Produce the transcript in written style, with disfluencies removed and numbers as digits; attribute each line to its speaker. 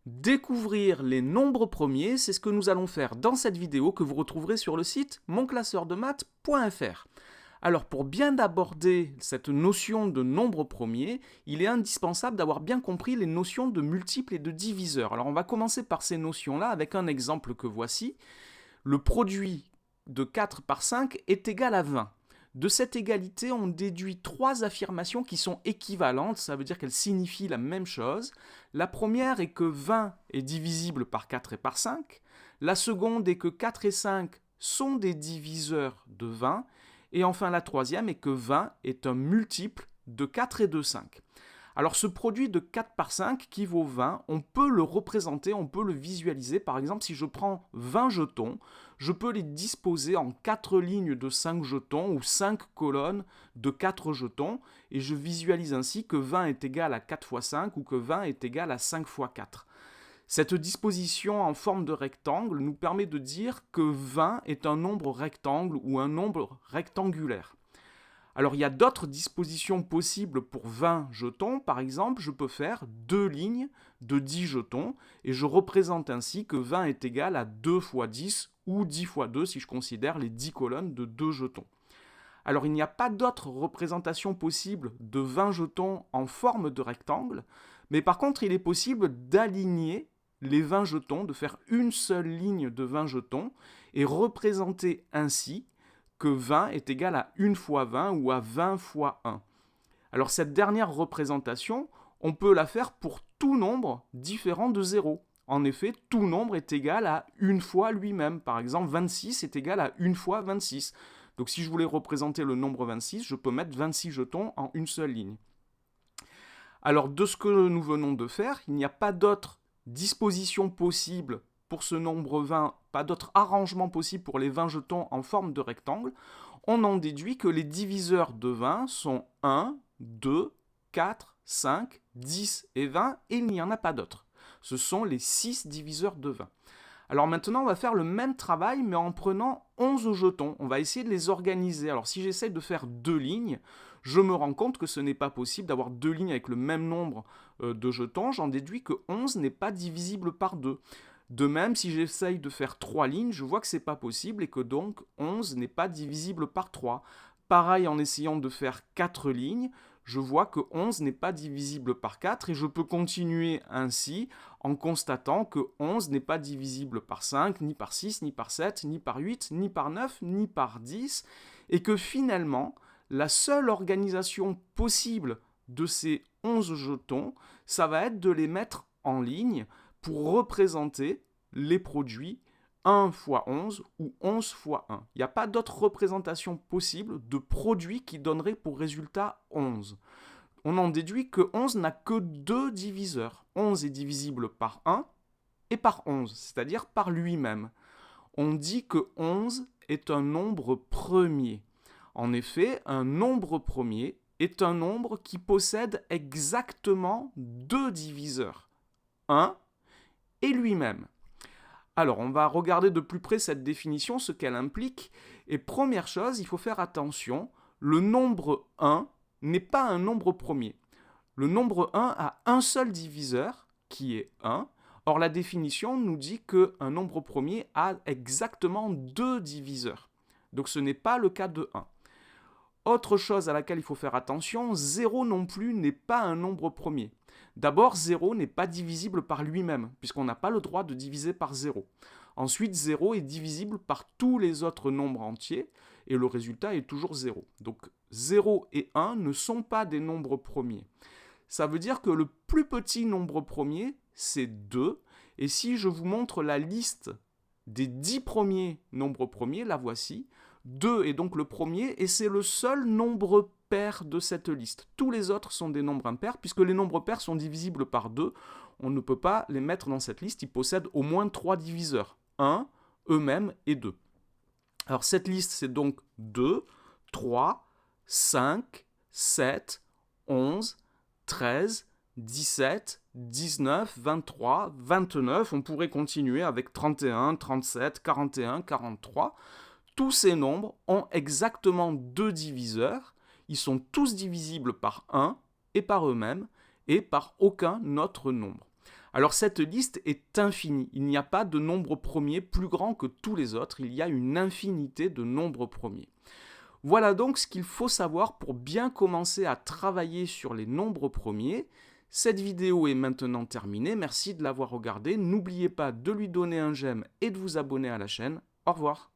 Speaker 1: Découvrir les nombres premiers, c'est ce que nous allons faire dans cette vidéo que vous retrouverez sur le site monclasseurdemaths.fr. Alors pour bien aborder cette notion de nombre premier, il est indispensable d'avoir bien compris les notions de multiples et de diviseurs. Alors on va commencer par ces notions-là avec un exemple que voici. Le produit de 4 par 5 est égal à 20. De cette égalité, on déduit trois affirmations qui sont équivalentes, ça veut dire qu'elles signifient la même chose. La première est que 20 est divisible par 4 et par 5. La seconde est que 4 et 5 sont des diviseurs de 20. Et enfin la troisième est que 20 est un multiple de 4 et de 5. Alors ce produit de 4 par 5 qui vaut 20, on peut le représenter, on peut le visualiser. Par exemple, si je prends 20 jetons, je peux les disposer en 4 lignes de 5 jetons ou 5 colonnes de 4 jetons. Et je visualise ainsi que 20 est égal à 4 fois 5 ou que 20 est égal à 5 fois 4. Cette disposition en forme de rectangle nous permet de dire que 20 est un nombre rectangle ou un nombre rectangulaire. Alors il y a d'autres dispositions possibles pour 20 jetons. Par exemple, je peux faire deux lignes de 10 jetons et je représente ainsi que 20 est égal à 2 fois 10 ou 10 fois 2 si je considère les 10 colonnes de 2 jetons. Alors il n'y a pas d'autre représentation possible de 20 jetons en forme de rectangle, mais par contre il est possible d'aligner les 20 jetons, de faire une seule ligne de 20 jetons et représenter ainsi que 20 est égal à 1 fois 20 ou à 20 fois 1. Alors cette dernière représentation, on peut la faire pour tout nombre différent de 0. En effet, tout nombre est égal à 1 fois lui-même. Par exemple, 26 est égal à 1 fois 26. Donc si je voulais représenter le nombre 26, je peux mettre 26 jetons en une seule ligne. Alors de ce que nous venons de faire, il n'y a pas d'autre disposition possible pour ce nombre 20, pas d'autre arrangement possible pour les 20 jetons en forme de rectangle. On en déduit que les diviseurs de 20 sont 1, 2, 4, 5, 10 et 20, et il n'y en a pas d'autres. Ce sont les 6 diviseurs de 20. Alors maintenant, on va faire le même travail, mais en prenant 11 jetons. On va essayer de les organiser. Alors si j'essaie de faire deux lignes, je me rends compte que ce n'est pas possible d'avoir deux lignes avec le même nombre de jetons. J'en déduis que 11 n'est pas divisible par 2. De même, si j'essaye de faire 3 lignes, je vois que ce n'est pas possible et que donc 11 n'est pas divisible par 3. Pareil, en essayant de faire 4 lignes, je vois que 11 n'est pas divisible par 4 et je peux continuer ainsi en constatant que 11 n'est pas divisible par 5, ni par 6, ni par 7, ni par 8, ni par 9, ni par 10 et que finalement, la seule organisation possible de ces 11 jetons, ça va être de les mettre en ligne pour représenter les produits 1 fois 11 ou 11 fois 1. Il n'y a pas d'autre représentation possible de produits qui donnerait pour résultat 11. On en déduit que 11 n'a que deux diviseurs. 11 est divisible par 1 et par 11, c'est-à-dire par lui-même. On dit que 11 est un nombre premier. En effet, un nombre premier est un nombre qui possède exactement deux diviseurs, 1 et lui-même. Alors, on va regarder de plus près cette définition, ce qu'elle implique. Et première chose, il faut faire attention, le nombre 1 n'est pas un nombre premier. Le nombre 1 a un seul diviseur, qui est 1. Or, la définition nous dit qu'un nombre premier a exactement deux diviseurs. Donc, ce n'est pas le cas de 1. Autre chose à laquelle il faut faire attention, 0 non plus n'est pas un nombre premier. D'abord, 0 n'est pas divisible par lui-même, puisqu'on n'a pas le droit de diviser par 0. Ensuite, 0 est divisible par tous les autres nombres entiers, et le résultat est toujours 0. Donc 0 et 1 ne sont pas des nombres premiers. Ça veut dire que le plus petit nombre premier, c'est 2, et si je vous montre la liste des 10 premiers nombres premiers, la voici. 2 est donc le premier et c'est le seul nombre pair de cette liste. Tous les autres sont des nombres impairs puisque les nombres pairs sont divisibles par 2. On ne peut pas les mettre dans cette liste, ils possèdent au moins 3 diviseurs. 1, eux-mêmes et 2. Alors cette liste c'est donc 2, 3, 5, 7, 11, 13, 17, 19, 23, 29. On pourrait continuer avec 31, 37, 41, 43. Tous ces nombres ont exactement deux diviseurs. Ils sont tous divisibles par 1 et par eux-mêmes et par aucun autre nombre. Alors cette liste est infinie, il n'y a pas de nombre premier plus grand que tous les autres, il y a une infinité de nombres premiers. Voilà donc ce qu'il faut savoir pour bien commencer à travailler sur les nombres premiers. Cette vidéo est maintenant terminée, merci de l'avoir regardée, n'oubliez pas de lui donner un j'aime et de vous abonner à la chaîne. Au revoir.